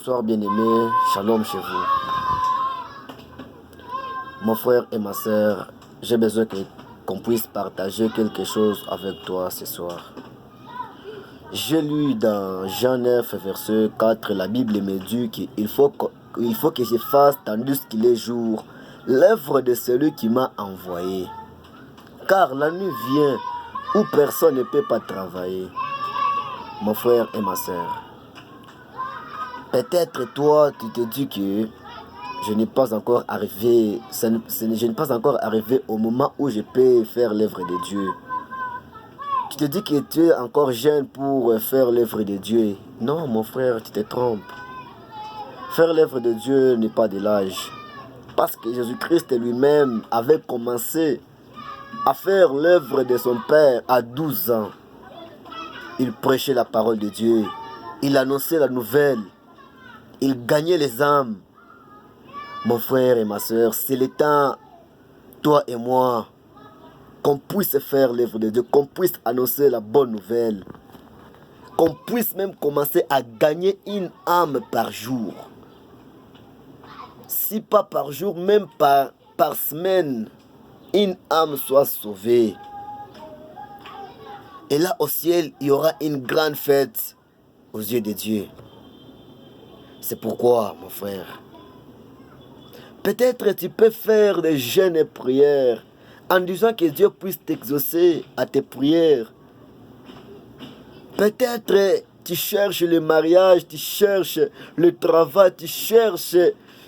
Bonsoir bien-aimés, shalom chez vous. Mon frère et ma sœur, j'ai besoin qu'on puisse partager quelque chose avec toi ce soir. J'ai lu dans Jean 9, verset 4, la Bible me dit qu'il faut que je fasse, tandis qu'il est jour, l'œuvre de celui qui m'a envoyé. Car la nuit vient où personne ne peut pas travailler. Mon frère et ma sœur, peut-être toi, tu te dis que je n'ai pas encore arrivé, je n'ai pas encore arrivé au moment où je peux faire l'œuvre de Dieu. Tu te dis que tu es encore jeune pour faire l'œuvre de Dieu. Non, mon frère, tu te trompes. Faire l'œuvre de Dieu n'est pas de l'âge. Parce que Jésus-Christ lui-même avait commencé à faire l'œuvre de son Père à 12 ans. Il prêchait la parole de Dieu. Il annonçait la nouvelle. Il gagnait les âmes. Mon frère et ma soeur, c'est le temps, toi et moi, qu'on puisse faire l'œuvre de Dieu, qu'on puisse annoncer la bonne nouvelle, qu'on puisse même commencer à gagner une âme par jour. Si pas par jour, même par semaine, une âme soit sauvée. Et là au ciel, il y aura une grande fête aux yeux de Dieu. C'est pourquoi, mon frère, peut-être tu peux faire des jeûnes et prières en disant que Dieu puisse t'exaucer à tes prières. Peut-être tu cherches le mariage, tu cherches le travail, tu cherches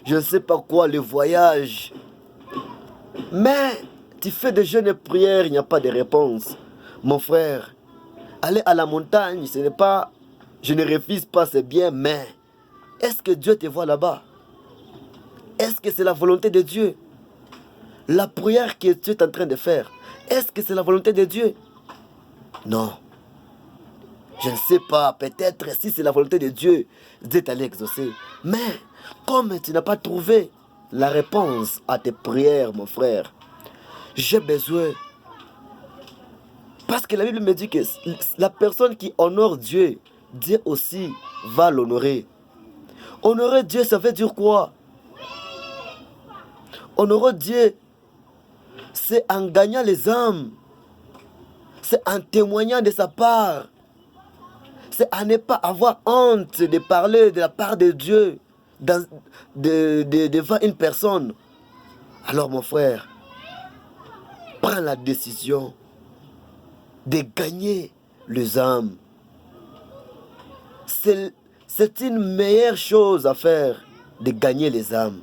je ne sais pas quoi, le voyage. Mais tu fais des jeûnes et prières, il n'y a pas de réponse. Mon frère, aller à la montagne, ce n'est pas, je ne refuse pas, c'est bien, mais est-ce que Dieu te voit là-bas? Est-ce que c'est la volonté de Dieu? La prière que tu es en train de faire, est-ce que c'est la volonté de Dieu? Non. Je ne sais pas, peut-être si c'est la volonté de Dieu, Dieu t'allait exaucer. Mais comme tu n'as pas trouvé la réponse à tes prières, mon frère, j'ai besoin. Parce que la Bible me dit que la personne qui honore Dieu, Dieu aussi va l'honorer. Honorer Dieu, ça veut dire quoi? Honorer Dieu, c'est en gagnant les âmes. C'est en témoignant de sa part. C'est à ne pas avoir honte de parler de la part de Dieu devant une personne. Alors mon frère, prends la décision de gagner les âmes. C'est une meilleure chose à faire de gagner les âmes.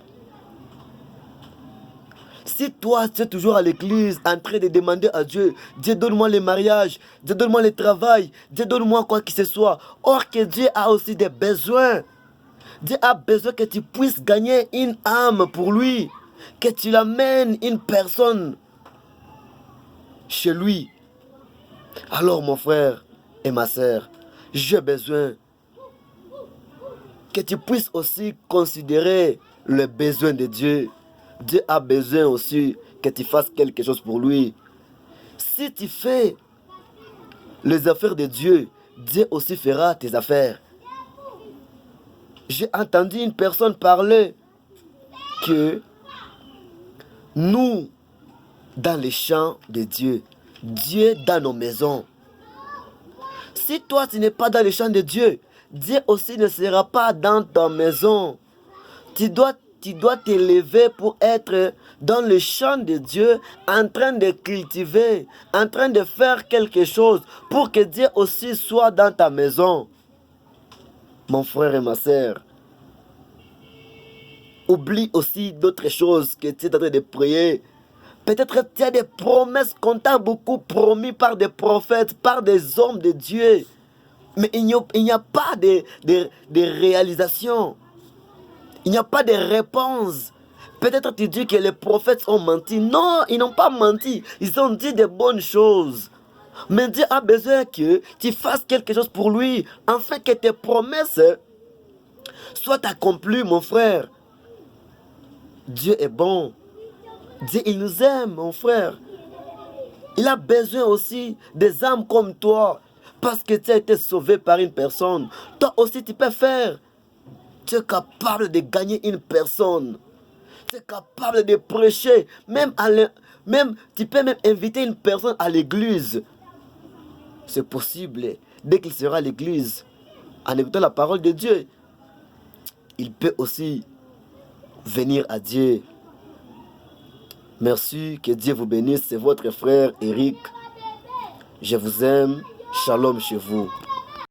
Si toi, tu es toujours à l'église en train de demander à Dieu, Dieu donne-moi le mariage, Dieu donne-moi le travail, Dieu donne-moi quoi que ce soit. Or que Dieu a aussi des besoins. Dieu a besoin que tu puisses gagner une âme pour lui. Que tu l'amènes une personne chez lui. Alors mon frère et ma soeur, j'ai besoin que tu puisses aussi considérer le besoin de Dieu. Dieu a besoin aussi que tu fasses quelque chose pour lui. Si tu fais les affaires de Dieu, Dieu aussi fera tes affaires. J'ai entendu une personne parler que nous, dans les champs de Dieu, Dieu dans nos maisons. Si toi, tu n'es pas dans les champs de Dieu, Dieu aussi ne sera pas dans ta maison. Tu dois t'élever pour être dans le champ de Dieu, en train de cultiver, en train de faire quelque chose pour que Dieu aussi soit dans ta maison. Mon frère et ma soeur, oublie aussi d'autres choses que tu es en train de prier. Peut-être que tu as des promesses qu'on t'a beaucoup promis par des prophètes, par des hommes de Dieu. Mais il n'y a pas de réalisation. Il n'y a pas de réponse. Peut-être tu dis que les prophètes ont menti. Non, ils n'ont pas menti. Ils ont dit de bonnes choses. Mais Dieu a besoin que tu fasses quelque chose pour lui, afin que tes promesses soient accomplies, mon frère. Dieu est bon. Dieu, il nous aime, mon frère. Il a besoin aussi des âmes comme toi. Parce que tu as été sauvé par une personne. Toi aussi, tu peux faire Tu es capable de gagner une personne. Tu es capable de prêcher. Même tu peux même inviter une personne à l'église. C'est possible. Dès qu'il sera à l'église, en écoutant la parole de Dieu, il peut aussi venir à Dieu. Merci, que Dieu vous bénisse. C'est votre frère Eric. Je vous aime. Shalom chez vous.